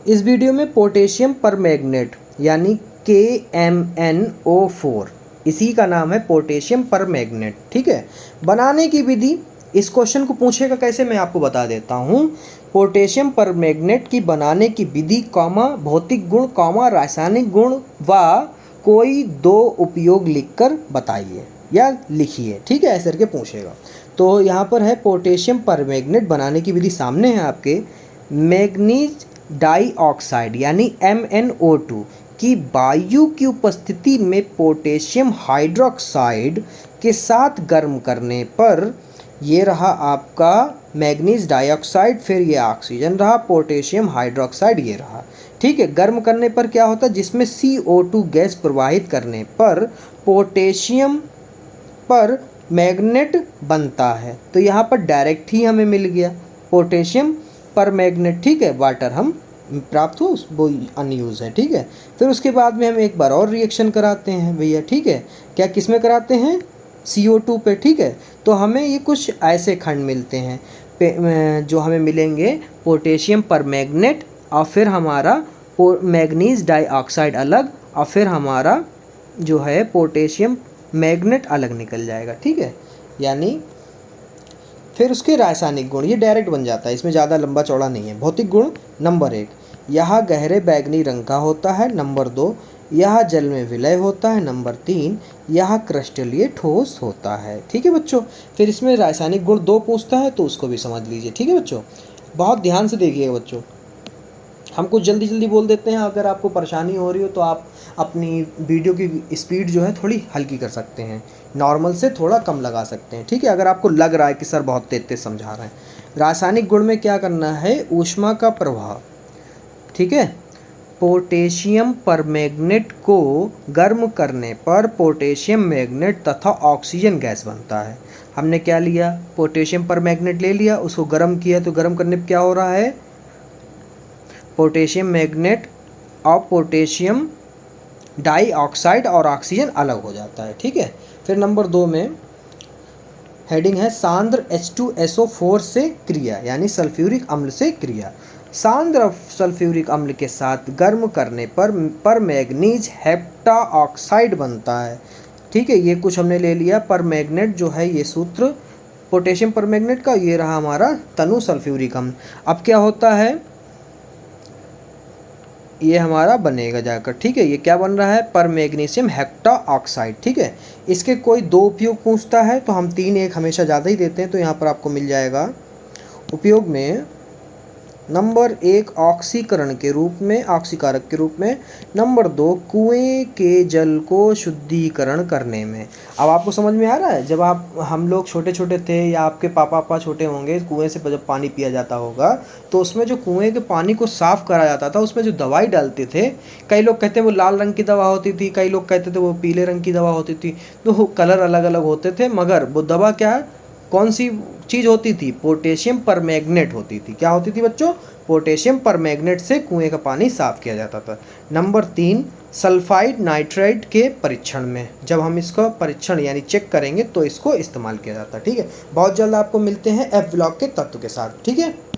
इस वीडियो में potassium permanganate यानी KMnO4, इसी का नाम है पोटेशियम परमैंगनेट। ठीक है, बनाने की विधि, इस क्वेश्चन को पूछेगा कैसे मैं आपको बता देता हूँ। पोटेशियम परमैंगनेट की बनाने की विधि कॉमा भौतिक गुण कॉमा रासायनिक गुण व कोई दो उपयोग लिखकर बताइए या लिखिए। ठीक है, ऐसे करके पूछेगा। तो यहाँ पर है पोटेशियम परमैंगनेट बनाने की विधि सामने है आपके। मैग्नीज डाइऑक्साइड यानी MnO2 की वायु की उपस्थिति में पोटेशियम हाइड्रोक्साइड के साथ गर्म करने पर ये रहा आपका मैग्नीज डाइऑक्साइड, फिर ये ऑक्सीजन रहा, पोटेशियम हाइड्रोक्साइड ये रहा। ठीक है, गर्म करने पर क्या होता है, जिसमें CO2 गैस प्रवाहित करने पर पोटेशियम पर मैग्नेट बनता है। तो यहाँ पर डायरेक्ट ही हमें मिल गया पोटेशियम पर मैग्नेट। ठीक है, वाटर हम प्राप्त हो वो अनयूज है। ठीक है, फिर उसके बाद में हम एक बार और रिएक्शन कराते हैं भैया। ठीक है, क्या किस में कराते हैं, CO2 पे। ठीक है, तो हमें ये कुछ ऐसे खंड मिलते हैं जो हमें मिलेंगे पोटेशियम पर मैग्नेट, और फिर हमारा मैग्नीज डाइऑक्साइड अलग, और फिर हमारा जो है पोटेशियम मैग्नेट अलग निकल जाएगा। ठीक है, यानी फिर उसके रासायनिक गुण, ये डायरेक्ट बन जाता है, इसमें ज़्यादा लंबा चौड़ा नहीं है। भौतिक गुण, नंबर 1, यह गहरे बैंगनी रंग का होता है। नंबर 2, यह जल में विलय होता है। नंबर 3, यह क्रिस्टलीय ठोस होता है। ठीक है बच्चों, फिर इसमें रासायनिक गुण 2 पूछता है, तो उसको भी समझ लीजिए। ठीक है बच्चों, बहुत ध्यान से देखिएगा बच्चों, हम कुछ जल्दी जल्दी बोल देते हैं। अगर आपको परेशानी हो रही हो तो आप अपनी वीडियो की स्पीड जो है थोड़ी हल्की कर सकते हैं, नॉर्मल से थोड़ा कम लगा सकते हैं। ठीक है, अगर आपको लग रहा है कि सर बहुत तेज तेज समझा रहे हैं। रासायनिक गुण में क्या करना है, ऊष्मा का प्रभाव। ठीक है, पोटेशियम परमैंगनेट को गर्म करने पर पोटेशियम मैग्नेट तथा ऑक्सीजन गैस बनता है। हमने क्या लिया, पोटेशियम परमैंगनेट ले लिया, उसको गर्म किया, तो गर्म करने पर क्या हो रहा है, पोटेशियम मैग्नेट और पोटेशियम डाइऑक्साइड और ऑक्सीजन अलग हो जाता है। ठीक है, फिर नंबर 2 में हेडिंग है सांद्र H2SO4 से क्रिया यानी सल्फ्यूरिक अम्ल से क्रिया। सांद्र सल्फ्यूरिक अम्ल के साथ गर्म करने पर मैग्नीज हेप्टाऑक्साइड बनता है। ठीक है, ये कुछ हमने ले लिया। परमैंगनेट जो है ये सूत्र पोटेशियम परमैंगनेट का, ये रहा हमारा तनु सल्फ्यूरिक अम्ल। अब क्या होता है, ये हमारा बनेगा जाकर। ठीक है, ये क्या बन रहा है, पर मैग्नीशियम हेप्टाऑक्साइड। ठीक है, इसके कोई दो उपयोग पूछता है तो हम 3 1 हमेशा ज़्यादा ही देते हैं, तो यहाँ पर आपको मिल जाएगा उपयोग में नंबर 1 ऑक्सीकरण के रूप में, ऑक्सीकारक के रूप में। नंबर 2 कुएं के जल को शुद्धिकरण करने में। अब आपको समझ में आ रहा है, जब हम लोग छोटे छोटे थे या आपके पापा छोटे होंगे, कुएं से जब पानी पिया जाता होगा तो उसमें जो कुएं के पानी को साफ़ करा जाता था उसमें जो दवाई डालते थे, कई लोग कहते हैं वो लाल रंग की दवा होती थी, कई लोग कहते थे वो पीले रंग की दवा होती थी, तो कलर अलग अलग होते थे, मगर वो दवा क्या है, कौन सी चीज़ होती थी, पोटेशियम परमैंगनेट होती थी। क्या होती थी बच्चों, पोटेशियम परमैंगनेट से कुएं का पानी साफ किया जाता था। नंबर 3 सल्फाइड नाइट्राइड के परीक्षण में, जब हम इसका परीक्षण यानी चेक करेंगे तो इसको इस्तेमाल किया जाता है। ठीक है, बहुत जल्द आपको मिलते हैं F ब्लॉक के तत्व के साथ। ठीक है।